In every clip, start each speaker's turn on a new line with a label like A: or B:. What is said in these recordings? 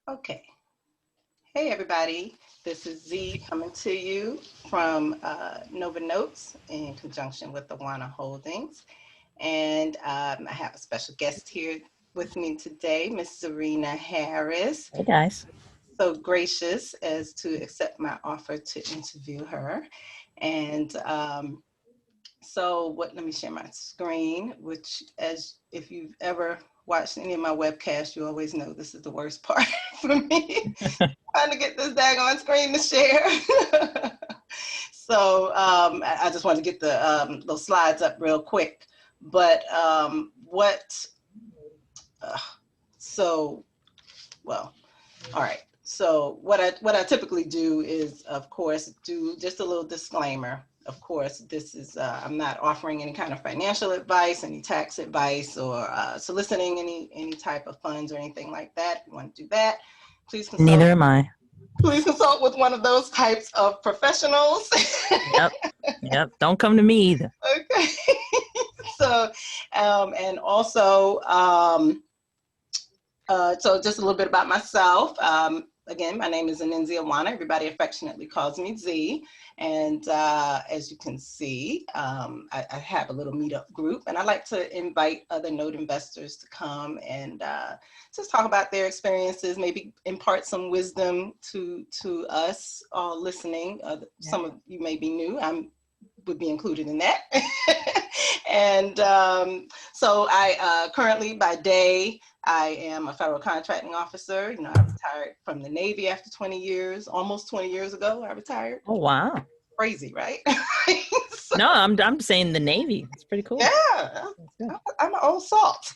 A: Okay. Hey, everybody. This is Z coming to you from NoVa Notes in conjunction with the Wana Holdings. And I have a special guest here with me today, Miss Czarina Harris.
B: Hey, guys.
A: So gracious as to accept my offer to interview her. And let me share my screen, which as if you've ever watched any of my webcasts, you always know this is the worst part for me, trying to get this daggone screen to share. So I just want to get those slides up real quick. But all right. So what I typically do is, of course, do just a little disclaimer. Of course, this is I'm not offering any kind of financial advice, any tax advice, or soliciting any type of funds or anything like that. If you want to do that, please consult.
B: Neither am I.
A: Please consult with one of those types of professionals.
B: Yep. Don't come to me either.
A: Okay. So, and also, so just a little bit about myself. Again, my name is Anenzia Wana. Everybody affectionately calls me Z. And as you can see, I have a little meetup group, and I like to invite other note investors to come and just talk about their experiences, maybe impart some wisdom to us all listening. Some of you may be new. Would be included in that. And so I currently, by day, I am a federal contracting officer. You know, I retired from the Navy after 20 years, almost 20 years ago, I retired.
B: Oh, wow.
A: Crazy, right?
B: So, no, I'm saying the Navy. It's pretty cool.
A: Yeah, I'm an old salt.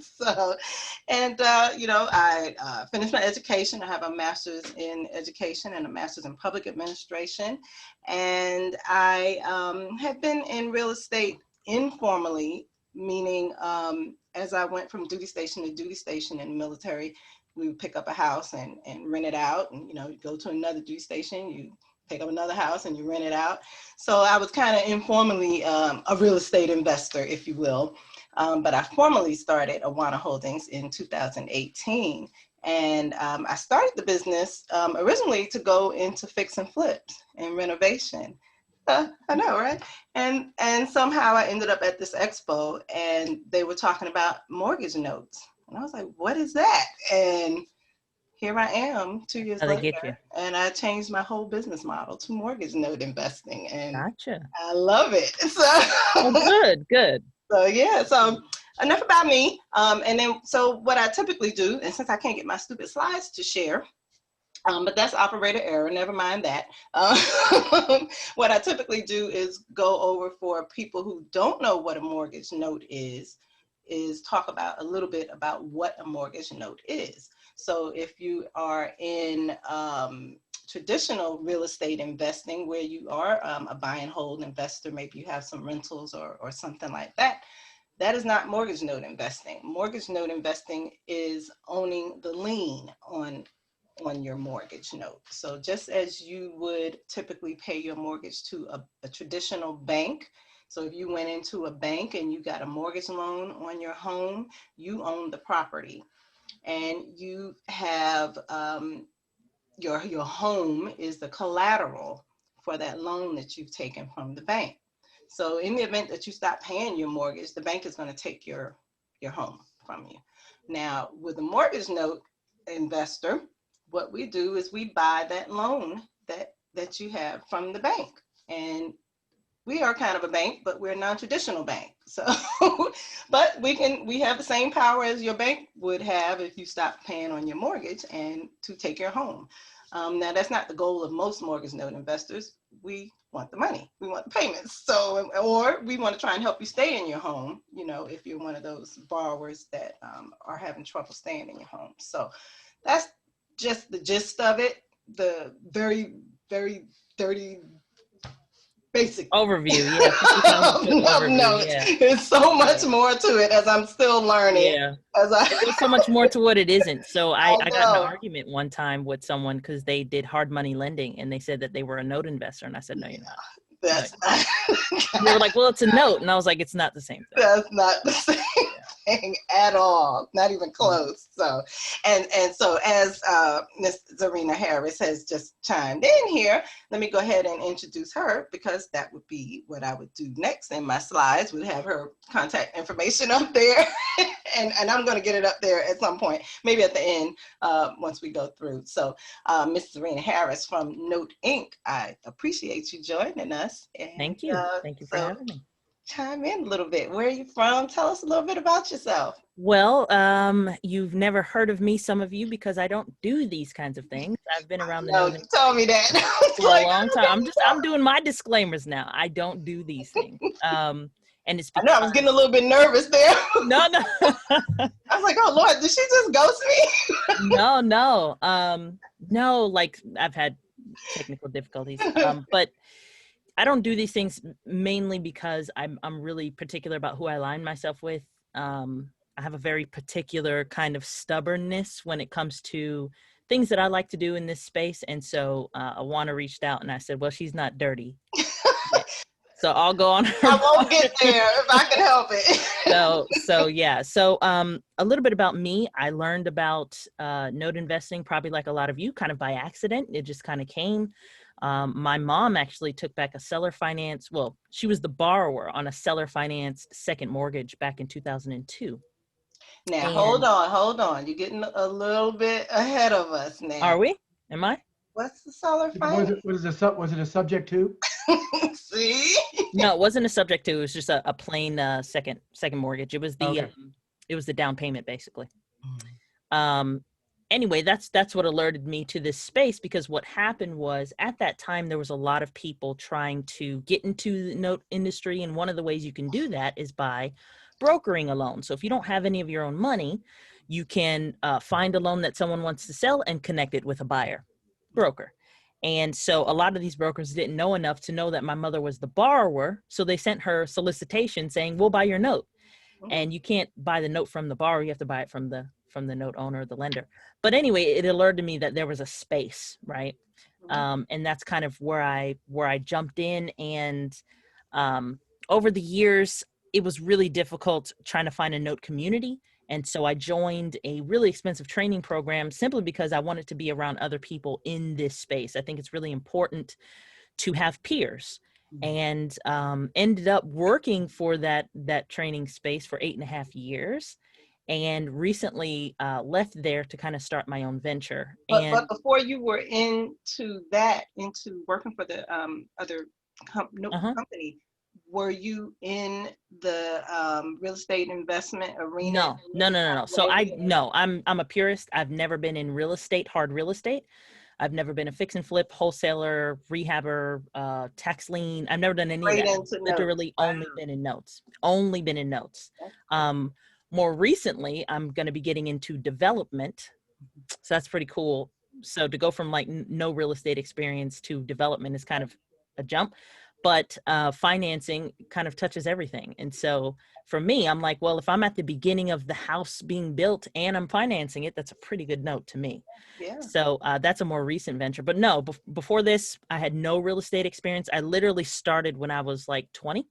A: So, and you know, I finished my education. I have a master's in education and a master's in public administration. And I have been in real estate informally, meaning as I went from duty station to duty station in the military, we would pick up a house and rent it out. And, you know, you go to another duty station, you pick up another house and you rent it out. So I was kind of informally a real estate investor, if you will. But I formally started Wana Holdings in 2018. And I started the business originally to go into fix and flips and renovation. I know, right? And somehow I ended up at this expo and they were talking about mortgage notes. And I was like, what is that? And here I am 2 years later, and I changed my whole business model to mortgage note investing. And
B: gotcha.
A: I love it. So
B: good.
A: So yeah, so enough about me. And then, so what I typically do, and since I can't get my stupid slides to share, but that's operator error, never mind that. What I typically do is go over for people who don't know what a mortgage note is talk about a little bit about what a mortgage note is. So if you are in traditional real estate investing where you are a buy and hold investor, maybe you have some rentals or something like that, that is not mortgage note investing. Mortgage note investing is owning the lien on your mortgage note. So just as you would typically pay your mortgage to a traditional bank, so if you went into a bank and you got a mortgage loan on your home, you own the property and you have your home is the collateral for that loan that you've taken from the bank. So in the event that you stop paying your mortgage, the bank is going to take your home from you. Now, with a mortgage note investor, what we do is we buy that loan that you have from the bank. And we are kind of a bank, but we're a non-traditional bank. So, but we have the same power as your bank would have if you stop paying on your mortgage and to take your home. Now, that's not the goal of most mortgage note investors. We want the money, we want the payments. So, or we want to try and help you stay in your home, you know, if you're one of those borrowers that are having trouble staying in your home. So that's just the gist of it, the very, very dirty basic
B: overview. Yeah.
A: There's so much more to it as I'm still learning.
B: Yeah. There's so much more to what it isn't. So I got in an argument one time with someone because they did hard money lending and they said that they were a note investor. And I said, no, you're not.
A: That's
B: not. They were like, well, it's a note. And I was like, it's not the same thing.
A: That's not the same anything at all, not even close. So, and so as Miss Czarina Harris has just chimed in here, let me go ahead and introduce her, because that would be what I would do next in my slides, would have her contact information up there. and I'm going to get it up there at some point, maybe at the end, once we go through. So Miss Czarina Harris from Note Inc., I appreciate you joining us. And,
B: Thank you. Thank you for having me.
A: Chime in a little bit. Where are you from? Tell us a little bit about yourself.
B: Well, you've never heard of me, some of you, because I don't do these kinds of things. I've been around the
A: you told me that
B: for a long time. I'm doing my disclaimers now. I don't do these things. And it's because
A: I know I was getting a little bit nervous there.
B: No.
A: I was like, oh Lord, did she just ghost me?
B: No, like I've had technical difficulties. But I don't do these things mainly because I'm really particular about who I align myself with. I have a very particular kind of stubbornness when it comes to things that I like to do in this space. And so Awana reached out and I said, well, she's not dirty. So I'll go on her.
A: I won't get there if I can help it.
B: So yeah. So a little bit about me. I learned about note investing, probably like a lot of you, kind of by accident. It just kind of came. My mom actually took back a seller finance. Well, she was the borrower on a seller financed second mortgage back in 2002.
A: Now, hold on. You're getting a little bit ahead of us now.
B: Are we? Am I?
A: What's the seller finance?
C: Was it a subject to?
A: See?
B: No, it wasn't a subject to. It was just a plain second mortgage. It was the it was the down payment basically. Anyway, that's what alerted me to this space, because what happened was at that time there was a lot of people trying to get into the note industry, and one of the ways you can do that is by brokering a loan. So if you don't have any of your own money, you can find a loan that someone wants to sell and connect it with a buyer broker. And so a lot of these brokers didn't know enough to know that my mother was the borrower, so they sent her solicitation saying, we'll buy your note. And you can't buy the note from the borrower, you have to buy it from the note owner or the lender. But anyway, it alerted me that there was a space, right? And that's kind of where I jumped in. And over the years, it was really difficult trying to find a note community. And so I joined a really expensive training program simply because I wanted to be around other people in this space. I think it's really important to have peers. And ended up working for that training space for 8.5 years, and recently left there to kind of start my own venture.
A: But before you were into working for the other company, were you in the real estate investment arena?
B: No. So I'm a purist. I've never been in real estate, hard real estate. I've never been a fix and flip, wholesaler, rehabber, tax lien. I've never done any of that. Literally only been in notes. More recently, I'm going to be getting into development. So that's pretty cool. So to go from like no real estate experience to development is kind of a jump. But financing kind of touches everything. And so for me, I'm like, well, if I'm at the beginning of the house being built and I'm financing it, that's a pretty good note to me. Yeah. So that's a more recent venture. But no, before this, I had no real estate experience. I literally started when I was like 20.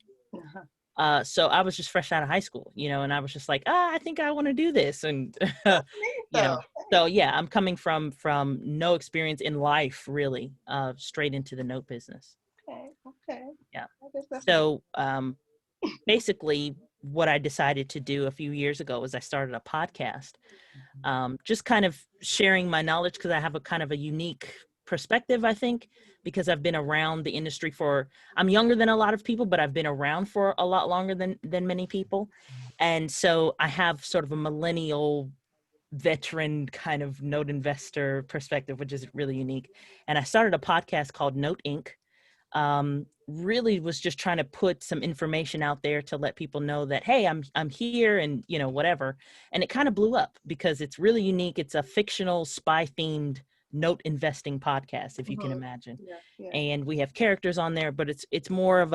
B: So I was just fresh out of high school, and I was just like, I think I want to do this. And, so yeah, I'm coming from no experience in life, really, straight into the note business.
A: Okay.
B: Yeah. So basically what I decided to do a few years ago was I started a podcast, just kind of sharing my knowledge, because I have a kind of a unique perspective, I think, because I've been around the industry I'm younger than a lot of people, but I've been around for a lot longer than many people. And so I have sort of a millennial veteran kind of note investor perspective, which is really unique. And I started a podcast called Note Inc. Really was just trying to put some information out there to let people know that, hey, I'm here, and whatever. And it kind of blew up because it's really unique. It's a fictional spy themed note investing podcast, if you can imagine. Yeah. And we have characters on there, but it's more of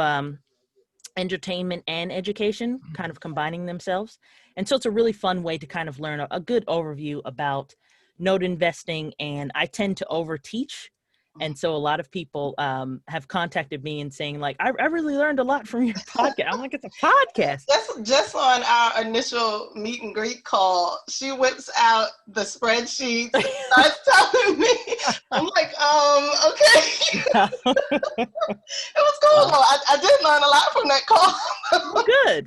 B: entertainment and education kind of combining themselves. And so it's a really fun way to kind of learn a good overview about note investing. And I tend to over teach. And so a lot of people have contacted me and saying like, I really learned a lot from your podcast. I'm like, it's a podcast.
A: Just on our initial meet and greet call, she whips out the spreadsheets and starts telling me. I'm like, okay. It was cool though. I did learn a lot from that call.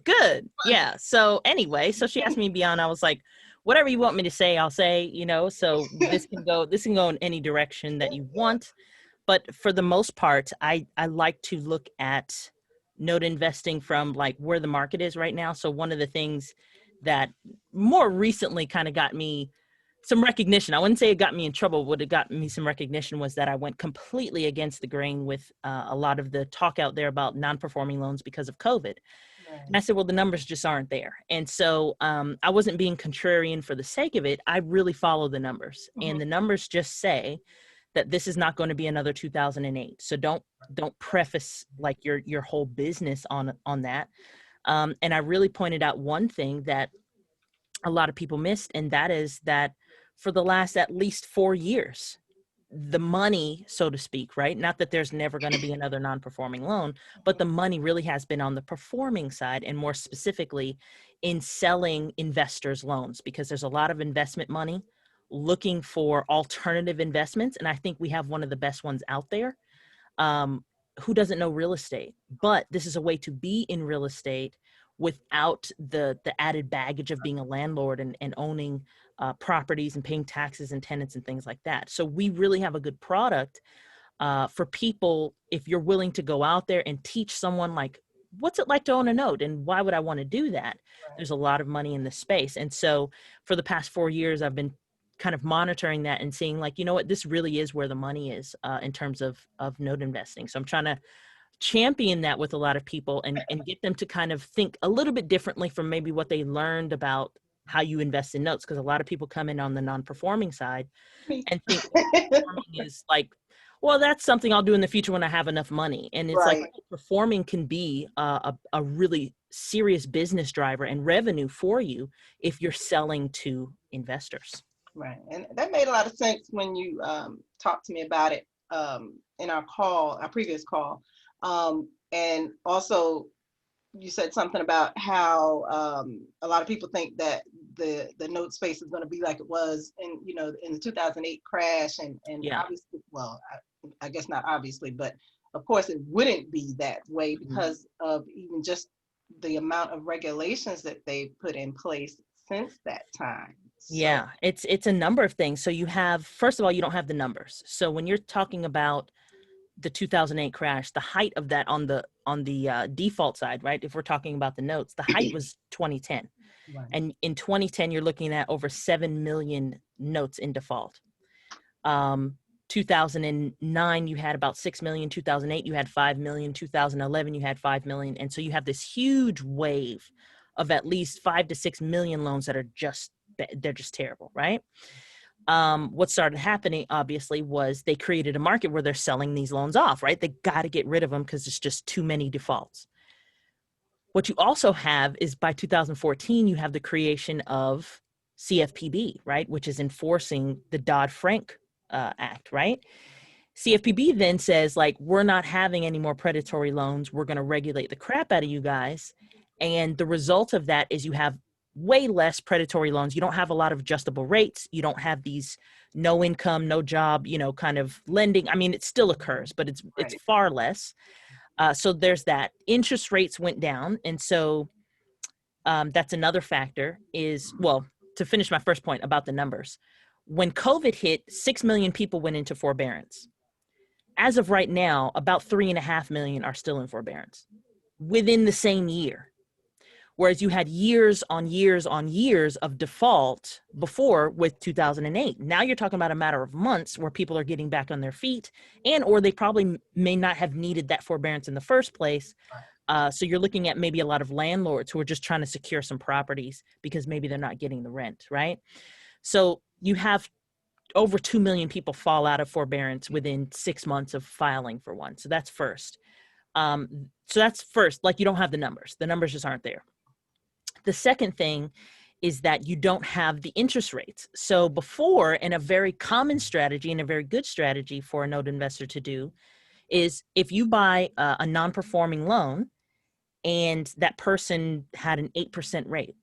B: Good. Yeah. So anyway, so she asked me to be on. I was like, whatever you want me to say, I'll say, you know, so this can go in any direction that you want. But for the most part, I like to look at note investing from like where the market is right now. So one of the things that more recently kind of got me some recognition, I wouldn't say it got me in trouble. What it got me some recognition was that I went completely against the grain with a lot of the talk out there about non-performing loans because of COVID. Right. And I said, well, the numbers just aren't there. And so I wasn't being contrarian for the sake of it. I really follow the numbers. Mm-hmm. And the numbers just say that this is not going to be another 2008. So don't preface like your whole business on that. And I really pointed out one thing that a lot of people missed, and that is that for the last at least 4 years, the money, so to speak, right? Not that there's never going to be another non-performing loan, but the money really has been on the performing side, and more specifically in selling investors loans, because there's a lot of investment money looking for alternative investments. And I think we have one of the best ones out there. Who doesn't know real estate? But this is a way to be in real estate without the added baggage of being a landlord and owning properties and paying taxes and tenants and things like that. So we really have a good product for people if you're willing to go out there and teach someone like, what's it like to own a note and why would I want to do that? Right. There's a lot of money in this space. And so for the past 4 years, I've been kind of monitoring that and seeing like, you know what, this really is where the money is in terms of note investing. So I'm trying to champion that with a lot of people and get them to kind of think a little bit differently from maybe what they learned about how you invest in notes. Because a lot of people come in on the non-performing side and think performing is like, well, that's something I'll do in the future when I have enough money. And it's right. Like performing can be a really serious business driver and revenue for you if you're selling to investors.
A: Right. And that made a lot of sense when you talked to me about it in our previous call. And also you said something about how a lot of people think that the note space is going to be like it was in the 2008 crash and yeah. Obviously, well, I guess not obviously, but of course it wouldn't be that way because of even just the amount of regulations that they put in place since that time. So.
B: Yeah, it's a number of things. So you have, first of all, you don't have the numbers. So when you're talking about the 2008 crash, the height of that on the default side, right? If we're talking about the notes, the height was 2010. Right. And in 2010, you're looking at over 7 million notes in default. 2009, you had about 6 million. 2008, you had 5 million. 2011, you had 5 million. And so you have this huge wave of at least 5 to 6 million loans that are they're just terrible, right? What started happening, obviously, was they created a market where they're selling these loans off, right? They got to get rid of them because it's just too many defaults. What you also have is by 2014, you have the creation of CFPB, right? Which is enforcing the Dodd-Frank Act, right? CFPB then says, like, we're not having any more predatory loans. We're going to regulate the crap out of you guys. And the result of that is you have way less predatory loans. You don't have a lot of adjustable rates. You don't have these no income, no job, kind of lending. I mean, it still occurs, but it's far less. So there's that. Interest rates went down. And so that's another factor is, well, to finish my first point about the numbers, when COVID hit, 6 million people went into forbearance. As of right now, about 3.5 million are still in forbearance within the same year. Whereas you had years on years on years of default before with 2008. Now you're talking about a matter of months where people are getting back on their feet or they probably may not have needed that forbearance in the first place. So you're looking at maybe a lot of landlords who are just trying to secure some properties because maybe they're not getting the rent, right? So you have over 2 million people fall out of forbearance within 6 months of filing for one. So that's first. Like you don't have the numbers. The numbers just aren't there. The second thing is that you don't have the interest rates. So before, and a very common strategy and a very good strategy for a note investor to do is if you buy a non-performing loan and that person had an 8% rate,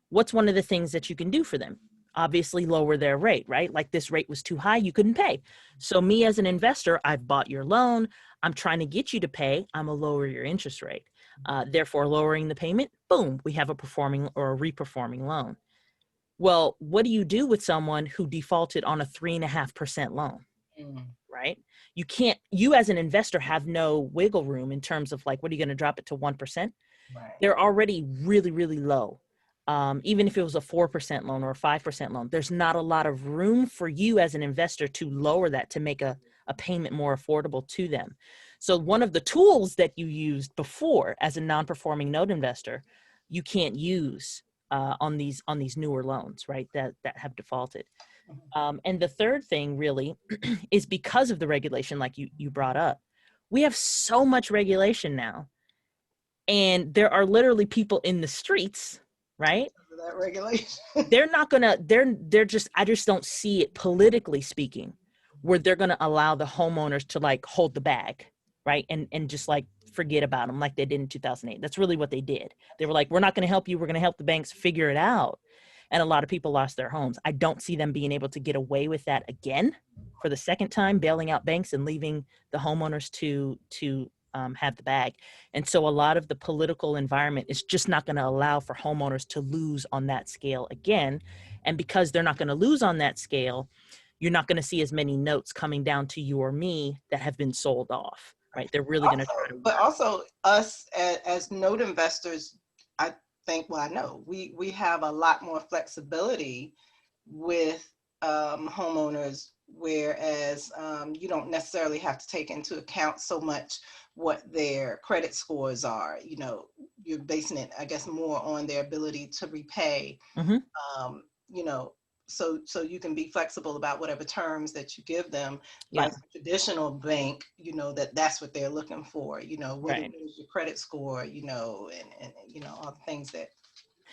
B: what's one of the things that you can do for them? Obviously lower their rate, right? Like this rate was too high, you couldn't pay. So me as an investor, I've bought your loan. I'm trying to get you to pay. I'm gonna lower your interest rate. Therefore lowering the payment, boom, we have a performing or a reperforming loan. Well, what do you do with someone who defaulted on a 3.5% loan? Right? You can't, you as an investor have no wiggle room in terms of like, what are you going to drop it to 1%?
A: Right.
B: They're already really, really low. Even if it was a 4% loan or a 5% loan, there's not a lot of room for you as an investor to lower that to make a payment more affordable to them. So one of the tools that you used before as a non-performing note investor, you can't use on these newer loans, right? That have defaulted. And the third thing really is because of the regulation, like you brought up, we have so much regulation now, and there are literally people in the streets, right?
A: That regulation.
B: They're not gonna, they're just, I just don't see it politically speaking, where they're gonna allow the homeowners to like hold the bag, right? And just like forget about them like they did in 2008. That's really what they did. They were like, we're not gonna help you. We're gonna help the banks figure it out. And a lot of people lost their homes. I don't see them being able to get away with that again for the second time, bailing out banks and leaving the homeowners to have the bag. And so a lot of the political environment is just not going to allow for homeowners to lose on that scale again. And because they're not going to lose on that scale, you're not going to see as many notes coming down to you or me that have been sold off, right? They're really going to try to.
A: But also us as note investors, I think, well, I know we have a lot more flexibility with homeowners, whereas you don't necessarily have to take into account so much what their credit scores are. You know, you're basing it, I guess, more on their ability to repay. You know, so you can be flexible about whatever terms that you give them.
B: Yeah.
A: Like a traditional bank, you know, that's what they're looking for. You know, what
B: Right.
A: is your credit score? You know, and you know, all the things that.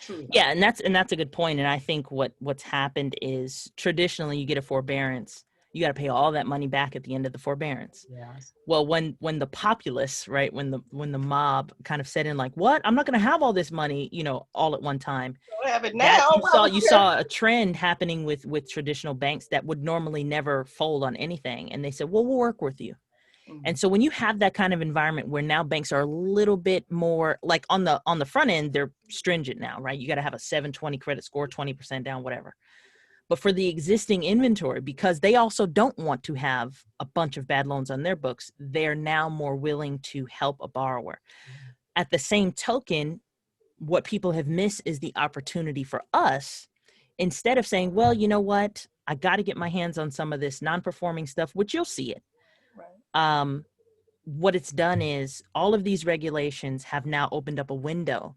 A: Truly.
B: Yeah, and that's a good point. And I think what's happened is traditionally you get a forbearance, you got to pay all that money back at the end of the forbearance.
A: Yes.
B: Well, when the populace, right, when the mob kind of set in like, what? I'm not going to have all this money, you know, all at one time.
A: Don't have it
B: That
A: now.
B: you saw a trend happening with traditional banks that would normally never fold on anything, and they said, well, we'll work with you. And so when you have that kind of environment where now banks are a little bit more like on the front end, they're stringent now, right? You got to have a 720 credit score, 20% down, whatever. But for the existing inventory, because they also don't want to have a bunch of bad loans on their books, they're now more willing to help a borrower. At the same token, what people have missed is the opportunity for us, instead of saying, well, you know what, I got to get my hands on some of this non-performing stuff, which you'll see it. Right. What it's done is all of these regulations have now opened up a window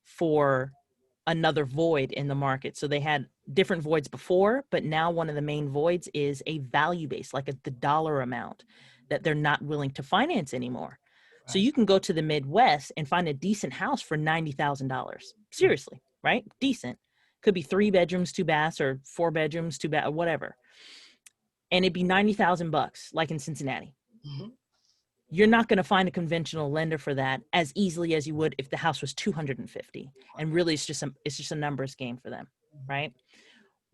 B: for another void in the market. So they had different voids before, but now one of the main voids is a value base, like the dollar amount that they're not willing to finance anymore. Right. So you can go to the Midwest and find a decent house for $90,000. Seriously, right? Decent. Could be 3 bedrooms, 2 baths, or 4 bedrooms, 2 baths, whatever. And it'd be $90,000, like in Cincinnati. Mm-hmm. You're not going to find a conventional lender for that as easily as you would if the house was 250. And really, it's just a numbers game for them, right?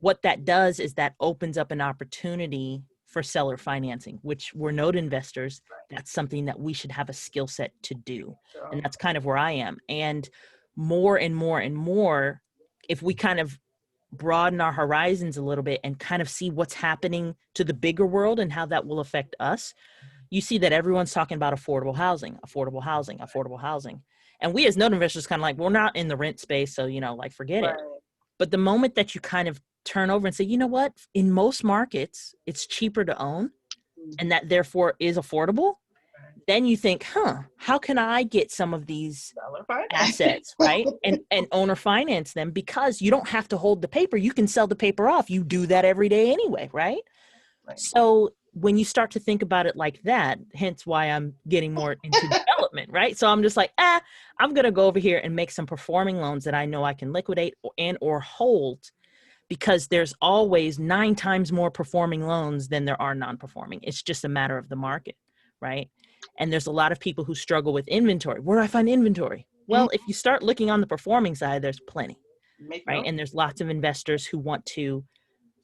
B: What that does is that opens up an opportunity for seller financing, which we're note investors. That's something that we should have a skill set to do. And that's kind of where I am. And more and more and more, if we kind of broaden our horizons a little bit and kind of see what's happening to the bigger world and how that will affect us, you see that everyone's talking about affordable housing. And we as note investors kind of like, we're not in the rent space, so, you know, like, forget it. But the moment that you kind of turn over and say, you know what, in most markets, it's cheaper to own, and that therefore is affordable, then you think, how can I get some of these assets, right? and owner finance them, because you don't have to hold the paper. You can sell the paper off. You do that every day anyway, right? So when you start to think about it like that, hence why I'm getting more into development, right? So I'm just like, I'm going to go over here and make some performing loans that I know I can liquidate or hold, because there's always 9 times more performing loans than there are non-performing. It's just a matter of the market, right? And there's a lot of people who struggle with inventory. Where do I find inventory? Well, if you start looking on the performing side, there's plenty, right? And there's lots of investors who want to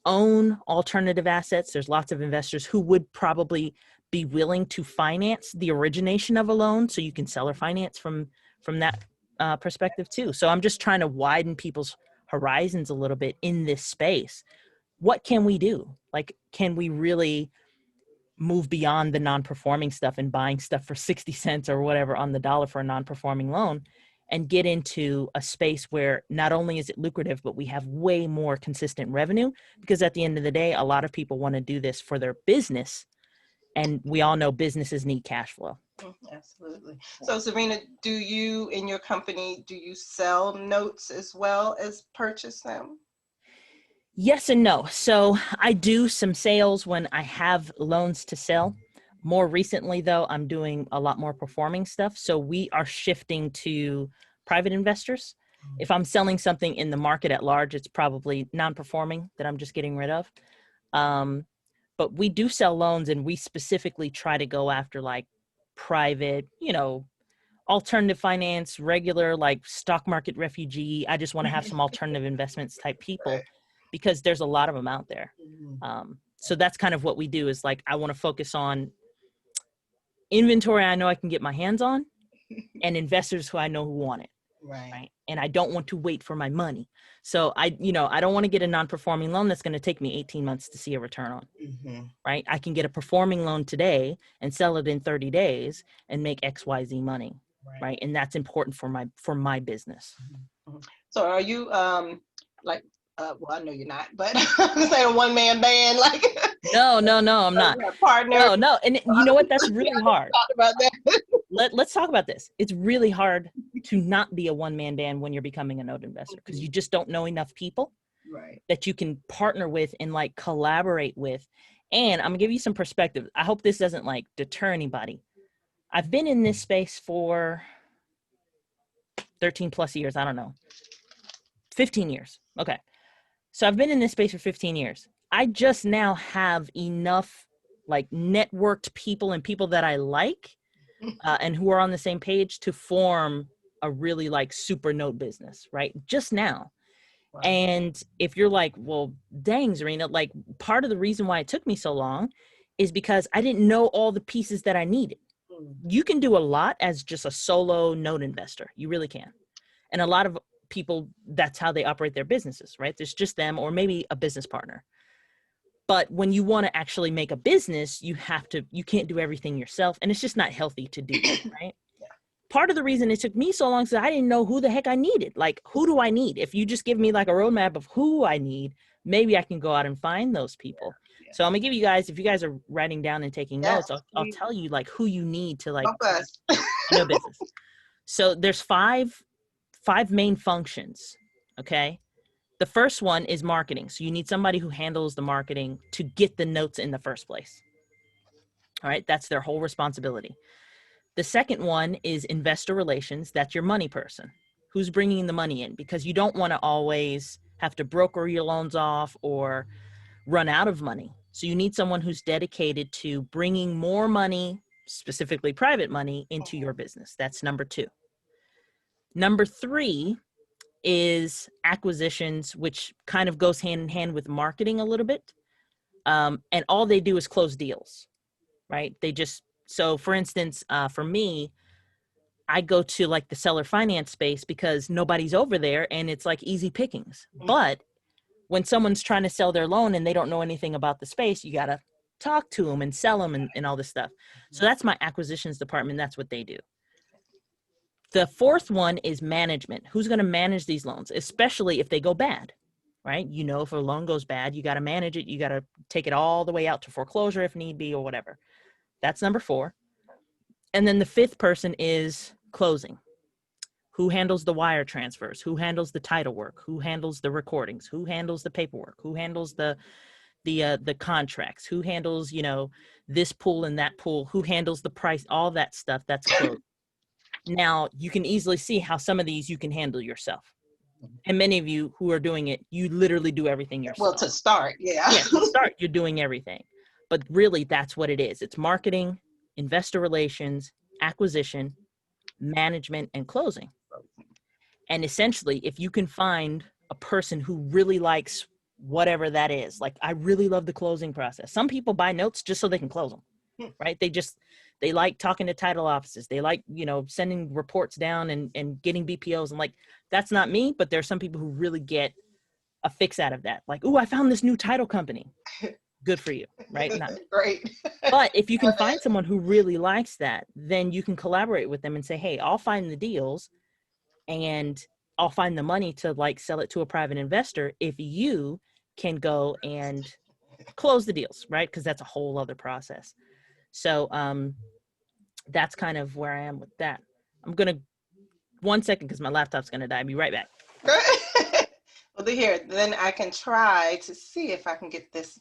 B: own alternative assets. There's lots of investors who would probably be willing to finance the origination of a loan, so you can seller finance from that perspective too. So I'm just trying to widen people's horizons a little bit in this space. What can we do? Like, can we really move beyond the non-performing stuff and buying stuff for 60 cents or whatever on the dollar for a non-performing loan, and get into a space where not only is it lucrative, but we have way more consistent revenue? Because at the end of the day, a lot of people want to do this for their business, and we all know businesses need cash flow.
A: Absolutely. So Czarina, do you, in your company, do you sell notes as well as purchase them?
B: Yes and no. So I do some sales when I have loans to sell. More recently, though, I'm doing a lot more performing stuff. So we are shifting to private investors. If I'm selling something in the market at large, it's probably non-performing that I'm just getting rid of. But we do sell loans, and we specifically try to go after like private, alternative finance, regular, like stock market refugee. I just want to have some alternative investments type people, because there's a lot of them out there. So that's kind of what we do, is like, I want to focus on inventory I know I can get my hands on, and investors who I know who want it. Right. And I don't want to wait for my money. So I don't want to get a non-performing loan that's going to take me 18 months to see a return on. Right. I can get a performing loan today and sell it in 30 days and make XYZ money. Right. And that's important for my business.
A: So are you like, well, I know you're not, but I'm saying a one-man band, like.
B: No, I'm not.
A: Partner.
B: No. And you know what? That's really hard.
A: Talk about that.
B: Let's talk about this. It's really hard to not be a one-man band when you're becoming a note investor, because you just don't know enough people that you can partner with and like collaborate with. And I'm gonna give you some perspective. I hope this doesn't like deter anybody. I've been in this space for 13 plus years. I don't know. 15 years. Okay. So I've been in this space for 15 years. I just now have enough like networked people and people that I like and who are on the same page to form a really like super note business, right? Just now. Wow. And if you're like, well, dang, Czarina, like part of the reason why it took me so long is because I didn't know all the pieces that I needed. You can do a lot as just a solo note investor. You really can. And a lot of people, that's how they operate their businesses, right? There's just them or maybe a business partner. But when you want to actually make a business, you can't do everything yourself. And it's just not healthy to do, right? Part of the reason it took me so long is I didn't know who the heck I needed. Like, who do I need? If you just give me like a roadmap of who I need, maybe I can go out and find those people. So I'm gonna give you guys, if you guys are writing down and taking notes, I'll tell you like who you need to like no business. So there's five main functions. Okay. The first one is marketing. So you need somebody who handles the marketing to get the notes in the first place. All right. That's their whole responsibility. The second one is investor relations. That's your money person who's bringing the money in, because you don't want to always have to broker your loans off or run out of money. So you need someone who's dedicated to bringing more money, specifically private money, into your business. That's number 2. Number 3 is acquisitions, which kind of goes hand in hand with marketing a little bit. And all they do is close deals, right? So for instance, for me, I go to like the seller finance space because nobody's over there and it's like easy pickings. But when someone's trying to sell their loan and they don't know anything about the space, you got to talk to them and sell them and all this stuff. So that's my acquisitions department. That's what they do. The fourth one is management. Who's going to manage these loans, especially if they go bad, right? If a loan goes bad, you got to manage it. You got to take it all the way out to foreclosure if need be or whatever. That's number 4. And then the 5th person is closing. Who handles the wire transfers? Who handles the title work? Who handles the recordings? Who handles the paperwork? Who handles the contracts? Who handles, this pool and that pool? Who handles the price? All that stuff. That's closing. Now you can easily see how some of these you can handle yourself. And many of you who are doing it, you literally do everything yourself.
A: Well, to start, yeah.
B: Yeah, to start, you're doing everything. But really, that's what it is. It's marketing, investor relations, acquisition, management, and closing. And essentially, if you can find a person who really likes whatever that is, like I really love the closing process. Some people buy notes just so they can close them, right? They like talking to title offices. They like, sending reports down and getting BPOs. And like, that's not me, but there's some people who really get a fix out of that. Like, oh, I found this new title company. Good for you, right? Not
A: Great.
B: But if you can find someone who really likes that, then you can collaborate with them and say, hey, I'll find the deals and I'll find the money to like sell it to a private investor if you can go and close the deals, right? Because that's a whole other process. So that's kind of where I am with that. I'm going to, 1 second, because my laptop's going to die. I'll be right back.
A: Well, then I can try to see if I can get this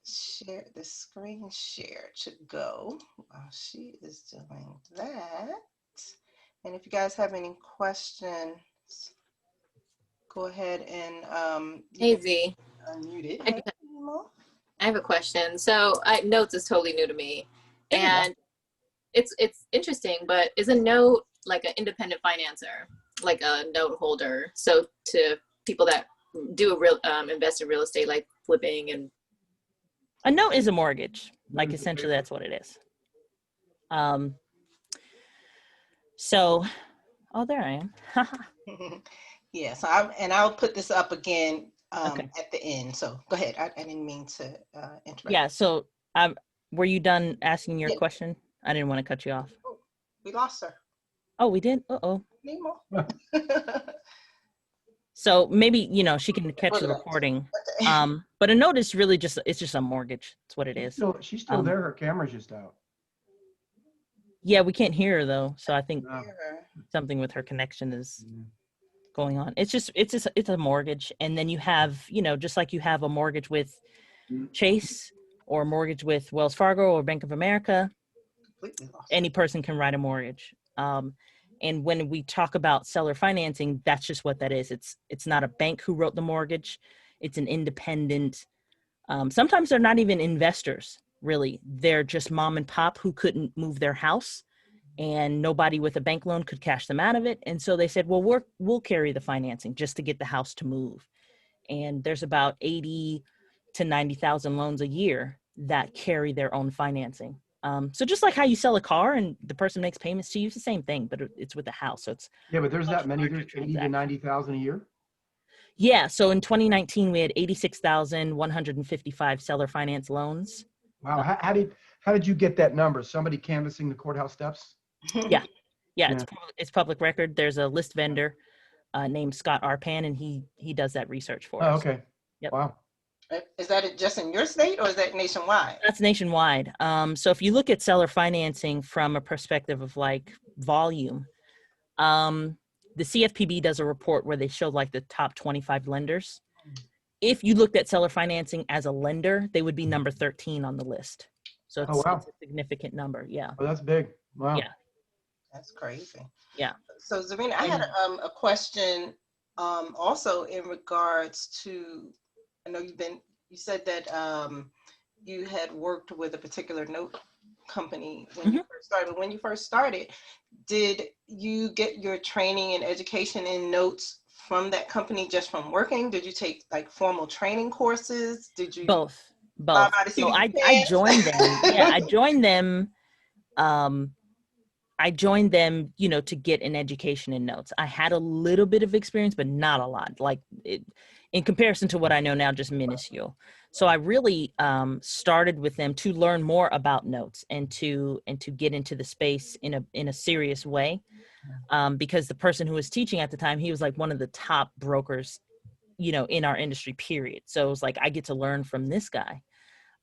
A: share, the screen share to go while she is doing that. And if you guys have any questions, go ahead and
D: Hey Z,
A: unmute it.
D: I have a question. So notes is totally new to me, and it's interesting. But is a note like an independent financer, like a note holder? So to people that do a real invest in real estate, like flipping and
B: a note is a mortgage. Like essentially, that's what it is. So, oh, there I am.
A: Yeah. So I'll put this up again at the end. So go ahead. I didn't mean to interrupt.
B: Yeah. So were you done asking your question? I didn't want to cut you off.
A: Oh, we lost her.
B: Oh, we did? Uh-oh.
A: Nemo.
B: So maybe, she can catch the recording. But a note is really it's just a mortgage. That's what it is.
C: She's still there. Her camera's just out.
B: Yeah, we can't hear her though. So I think something with her connection is going on. It's a mortgage. And then you have, just like you have a mortgage with Chase or a mortgage with Wells Fargo or Bank of America, any person can write a mortgage. And when we talk about seller financing, that's just what that is. It's not a bank who wrote the mortgage. It's an independent. Sometimes they're not even investors, really. They're just mom and pop who couldn't move their house, and nobody with a bank loan could cash them out of it. And so they said, well, we'll carry the financing just to get the house to move. And there's about 80 to 90,000 loans a year that carry their own financing. So just like how you sell a car and the person makes payments to you, it's the same thing, but it's with a house. So it's
C: but there's that many. There's 80 to 90,000 a year.
B: Yeah. So in 2019, we had 86,155 seller finance loans.
C: Wow. How did you get that number? Somebody canvassing the courthouse steps?
B: Yeah. It's public record. There's a list vendor named Scott Arpan, and he does that research for us.
C: Okay.
B: Yep.
C: Wow.
A: Is that just in your state or is that nationwide?
B: That's nationwide. So if you look at seller financing from a perspective of like volume, the CFPB does a report where they show like the top 25 lenders. If you looked at seller financing as a lender, they would be number 13 on the list. So it's a significant number. Yeah.
C: Oh, that's big. Wow.
B: Yeah.
A: That's crazy.
B: Yeah.
A: So Czarina, I had a question also in regards to, I know you said that you had worked with a particular note company when you first started. When you first started, did you get your training and education in notes from that company just from working? Did you take like formal training courses? Did you
B: both? So I joined them. Yeah, I joined them, to get an education in notes. I had a little bit of experience, but not a lot. Like in comparison to what I know now, just minuscule. So I really started with them to learn more about notes and to get into the space in a serious way, because the person who was teaching at the time, he was like one of the top brokers, in our industry, period. So it was like I get to learn from this guy.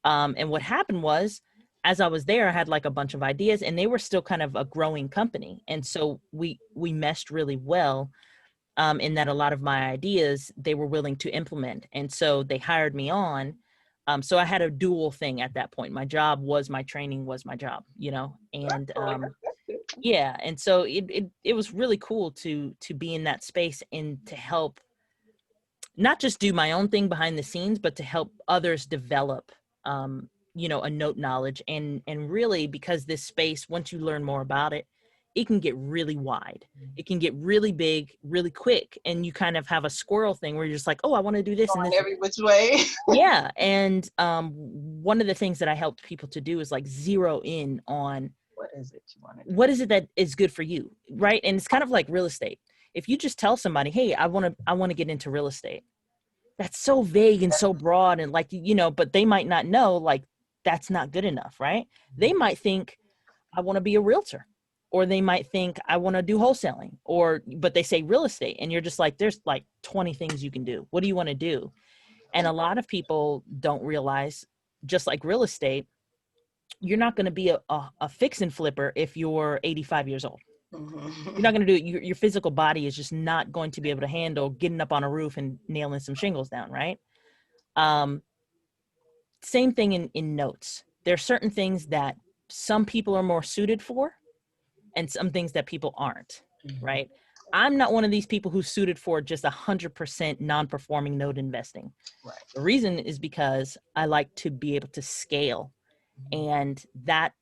B: And what happened was, as I was there, I had like a bunch of ideas, and they were still kind of a growing company. And so we meshed really well, in that a lot of my ideas they were willing to implement. And so they hired me on So I had a dual thing at that point. My job was my training was my job, you know, and yeah. And so it was really cool to be in that space and to help not just do my own thing behind the scenes, but to help others develop, you know, a note knowledge. And really, because this space, once you learn more about it, it can get really wide. It can get really big, really quick. And you kind of have a squirrel thing where you're just like, oh, I want to do this and this.
A: Every which way.
B: Yeah. And one of the things that I helped people to do is like zero in on
A: What is it you want to do?
B: what is it that is good for you, right? And it's kind of like real estate. If you just tell somebody, hey, I want to get into real estate, that's so vague and so broad and like, you know, but they might not know, like, that's not good enough, right? They might think I want to be a realtor, or they might think I want to do wholesaling, but they say real estate, and you're just like, there's like 20 things you can do. What do you want to do? And a lot of people don't realize, just like real estate, you're not going to be a fix and flipper if you're 85 years old. You're not going to do it. Your physical body is just not going to be able to handle getting up on a roof and nailing some shingles down, right? Same thing in notes. There are certain things that some people are more suited for and some things that people aren't, right? I'm not one of these people who's suited for just 100% non-performing note investing.
A: Right.
B: The reason is because I like to be able to scale, and that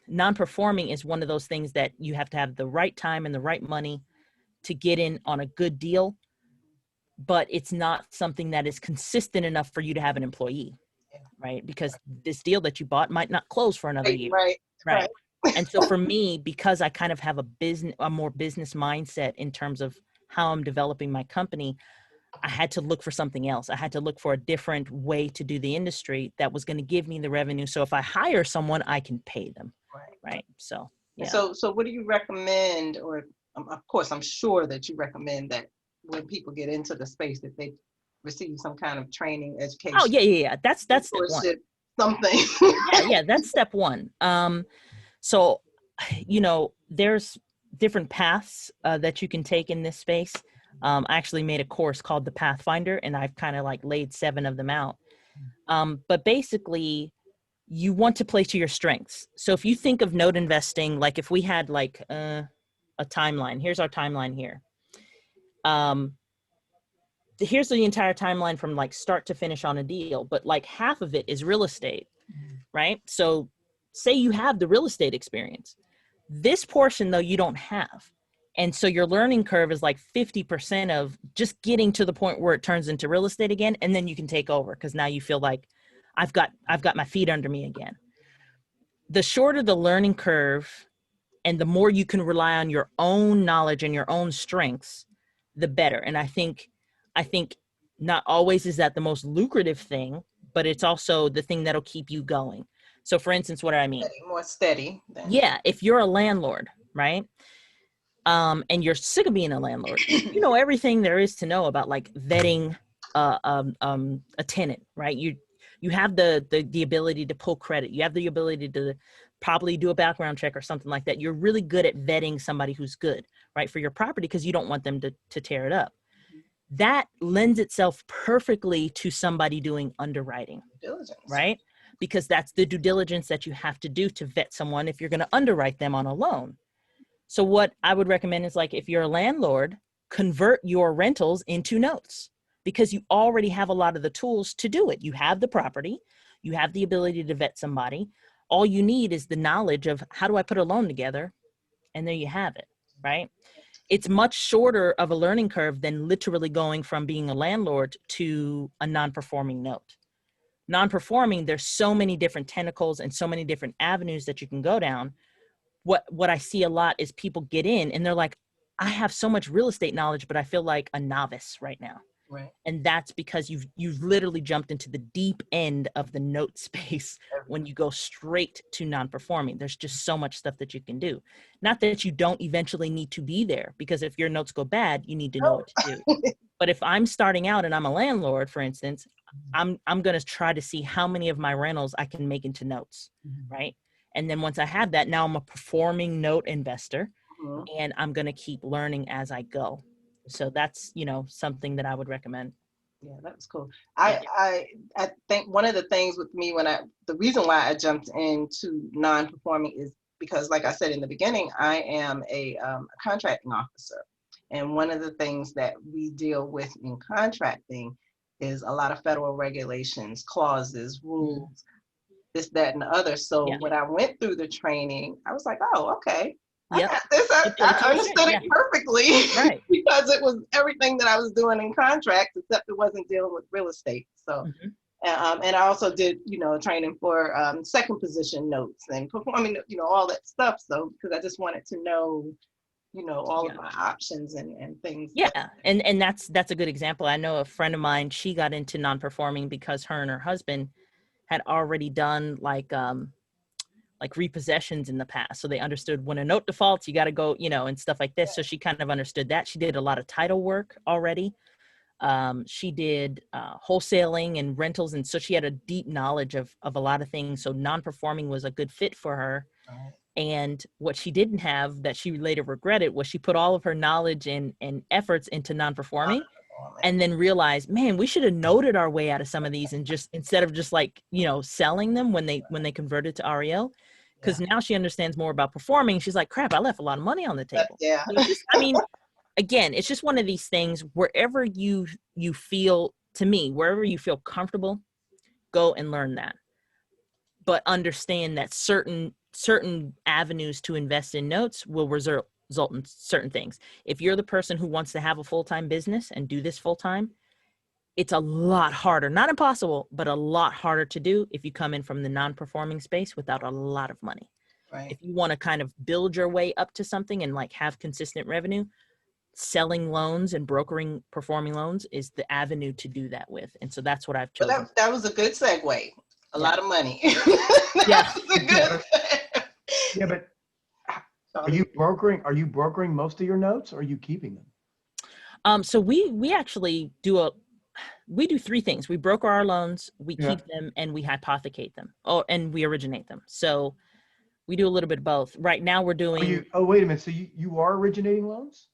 B: non-performing is one of those things that you have to have the right time and the right money to get in on a good deal, but it's not something that is consistent enough for you to have an employee, right? Because this deal that you bought might not close for another year. Right. And so for me, because I kind of have a more business mindset in terms of how I'm developing my company, I had to look for something else. I had to look for a different way to do the industry that was going to give me the revenue. So if I hire someone, I can pay them. Right. So, yeah.
A: So what do you recommend, or of course, I'm sure that you recommend that when people get into the space that they receive some kind of training, education.
B: Oh, yeah. That's step one.
A: Something.
B: yeah, that's step one. So, you know, there's different paths that you can take in this space. I actually made a course called the Pathfinder, and I've kind of like laid 7 of them out. But basically, you want to play to your strengths. So if you think of note investing, like if we had like a timeline, here's our timeline here. Here's the entire timeline from like start to finish on a deal, but like half of it is real estate, right? So say you have the real estate experience. This portion though, you don't have. And so your learning curve is like 50% of just getting to the point where it turns into real estate again. And then you can take over, because now you feel like I've got my feet under me again. The shorter the learning curve and the more you can rely on your own knowledge and your own strengths, the better. And I think not always is that the most lucrative thing, but it's also the thing that'll keep you going. So for instance, what do I mean?
A: More steady.
B: Yeah. If you're a landlord, right? And you're sick of being a landlord, you know everything there is to know about like vetting a tenant, right? You have the ability to pull credit. You have the ability to probably do a background check or something like that. You're really good at vetting somebody who's good, right, for your property, because you don't want them to tear it up. That lends itself perfectly to somebody doing underwriting, right? Because that's the due diligence that you have to do to vet someone if you're going to underwrite them on a loan. So what I would recommend is, like, if you're a landlord, convert your rentals into notes, because you already have a lot of the tools to do it. You have the property, you have the ability to vet somebody. All you need is the knowledge of how do I put a loan together? And there you have it, right? It's much shorter of a learning curve than literally going from being a landlord to a non-performing note. Non-performing, there's so many different tentacles and so many different avenues that you can go down. What I see a lot is people get in and they're like, I have so much real estate knowledge, but I feel like a novice right now.
A: Right.
B: And that's because you've literally jumped into the deep end of the note space when you go straight to non-performing. There's just so much stuff that you can do. Not that you don't eventually need to be there, because if your notes go bad, you need to know what to do. But if I'm starting out and I'm a landlord, for instance, I'm going to try to see how many of my rentals I can make into notes, right? And then once I have that, now I'm a performing note investor, and I'm going to keep learning as I go. So that's, something that I would recommend.
A: Yeah, that was cool.
B: Yeah.
A: I think one of the things with me the reason why I jumped into non-performing is because, like I said in the beginning, I am a contracting officer. And one of the things that we deal with in contracting is a lot of federal regulations, clauses, rules, this, that, and the other. So
B: Yeah.
A: when I went through the training, I was like, oh, okay.
B: Yep.
A: I got this.
B: It's
A: I
B: 100%,
A: understood it perfectly.
B: Right.
A: Because it was everything that I was doing in contracts, except it wasn't dealing with real estate. So, and I also did, training for second position notes and performing, all that stuff. So, because I just wanted to know, all of my options and things.
B: Yeah, and that's a good example. I know a friend of mine, she got into non-performing because her and her husband had already done like repossessions in the past. So they understood when a note defaults, you got to go, and stuff like this. So she kind of understood that. She did a lot of title work already. She did wholesaling and rentals. And so she had a deep knowledge of a lot of things. So non-performing was a good fit for her. And what she didn't have that she later regretted was she put all of her knowledge and efforts into non-performing and then realized, man, we should have noted our way out of some of these and just instead of just like, selling them when they converted to REO. Because now she understands more about performing. She's like, crap, I left a lot of money on the table.
A: Yeah.
B: So it's just, again, it's just one of these things, wherever you feel, to me, wherever you feel comfortable, go and learn that. But understand that certain avenues to invest in notes will result in certain things. If you're the person who wants to have a full-time business and do this full-time, it's a lot harder, not impossible, but a lot harder to do if you come in from the non-performing space without a lot of money.
A: Right.
B: If you want to kind of build your way up to something and like have consistent revenue, selling loans and brokering performing loans is the avenue to do that with. And so that's what I've chosen.
A: But that was a good segue. A lot of money.
B: Yeah.
C: Yeah, but are you brokering most of your notes, or are you keeping them?
B: So we actually do three things. We broker our loans, we keep them, and we hypothecate them. Oh, and we originate them. So we do a little bit of both. Right now we're doing.
C: Wait a minute. So you are originating loans?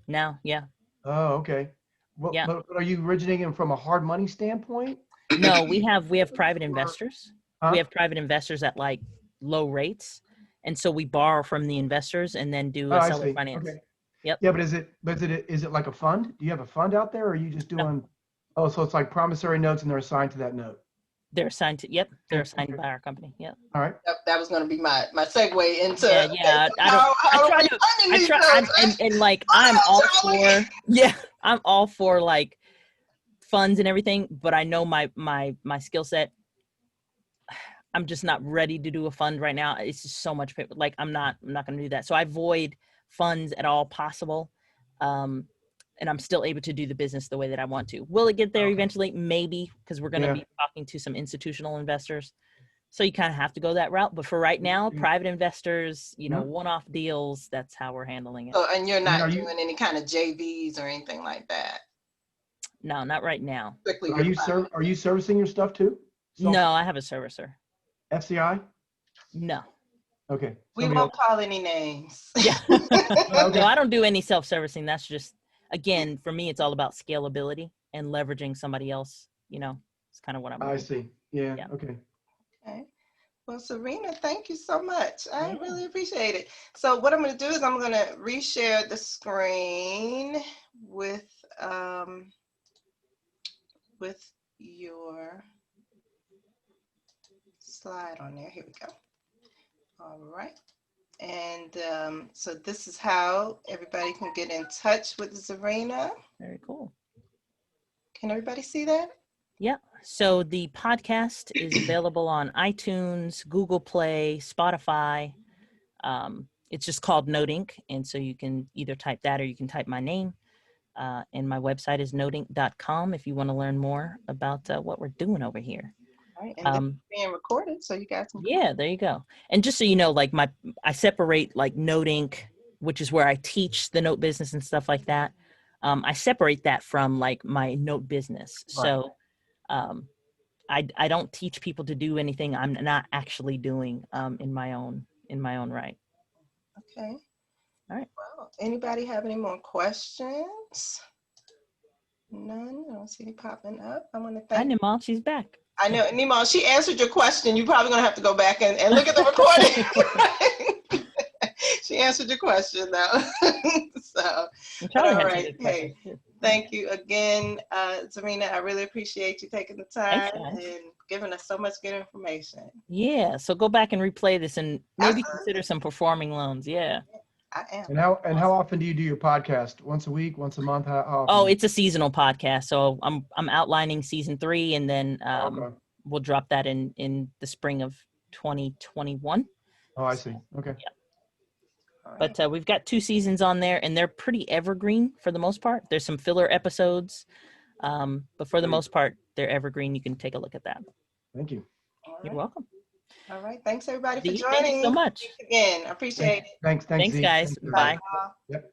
B: Now, yeah.
C: Oh, okay. Well,
B: Yeah.
C: But are you originating them from a hard money standpoint?
B: No, we have private investors.
C: Huh?
B: We have private investors at like low rates, and so we borrow from the investors and then do a seller finance.
C: Okay.
B: Yep.
C: Yeah, but is it like a fund? Do you have a fund out there, or are you just doing? No. Oh, so it's like promissory notes, and they're assigned to that note.
B: They're assigned to. Yep, they're assigned by our company. Yep.
C: All right.
A: That was going to be my segue into.
B: Yeah. I'm all for like funds and everything, but I know my skill set. I'm just not ready to do a fund right now. It's just so much paper. Like I'm not going to do that. So I avoid funds at all possible. And I'm still able to do the business the way that I want to. Will it get there eventually? Maybe, because we're going to be talking to some institutional investors. So you kind of have to go that route. But for right now, private investors, one-off deals, that's how we're handling it.
A: So, and you're not doing any kind of JVs or anything like that?
B: No, not right now.
C: Are you servicing your stuff too?
B: No, I have a servicer.
C: FCI?
B: No.
C: Okay.
A: We won't call any names.
B: Yeah. No, I don't do any self-servicing. That's just, again, for me, it's all about scalability and leveraging somebody else. It's kind of what I'm doing.
C: I see. Yeah. Okay.
A: Well, Czarina, thank you so much. I really appreciate it. So what I'm going to do is I'm going to reshare the screen with your slide on there. Here we go. All right. And so this is how everybody can get in touch with Czarina.
B: Very cool.
A: Can everybody see that?
B: Yeah. So the podcast is available on iTunes, Google Play, Spotify. It's just called Note Inc. And so you can either type that or you can type my name. And my website is noteinc.com if you want to learn more about what we're doing over here.
A: All right. And this is being recorded, so you guys can.
B: Yeah, there you go. And just so you know, like I separate like Note Inc., which is where I teach the note business and stuff like that. I separate that from like my note business. Right. So I don't teach people to do anything I'm not actually doing in my own right.
A: Okay.
B: All right.
A: Well, anybody have any more questions? None. I don't see any popping up. I want to
B: Hi,
A: thank.
B: Nimal. She's back.
A: I know, Nemo, she answered your question. You're probably going to have to go back and look at the recording. She answered your question, though. So,
B: Charlie
A: all
B: had some
A: right.
B: good
A: Hey,
B: questions, too.
A: thank you again, Czarina. I really appreciate you taking the time
B: Thanks, guys.
A: and giving us so much good information.
B: Yeah, so go back and replay this and maybe
A: Absolutely.
B: consider some performing loans. Yeah.
A: I am.
C: And how often do you do your podcast? Once a week, once a month? How often?
B: Oh, it's a seasonal podcast. So I'm outlining season 3, and then
C: Okay.
B: we'll drop that in the spring of 2021.
C: Oh, I see. Okay.
A: All right.
B: But we've got 2 seasons on there, and they're pretty evergreen for the most part. There's some filler episodes, but for the most part, they're evergreen. You can take a look at that.
C: Thank you.
A: All
B: You're
A: right.
B: welcome.
A: All right. Thanks, everybody, for
B: Dee,
A: joining.
B: thank you so much.
A: Again, I appreciate it.
C: Thanks,
B: Thanks,
C: Zeke.
B: guys.
C: Thank you.
B: Bye.
A: Bye.
C: Yep.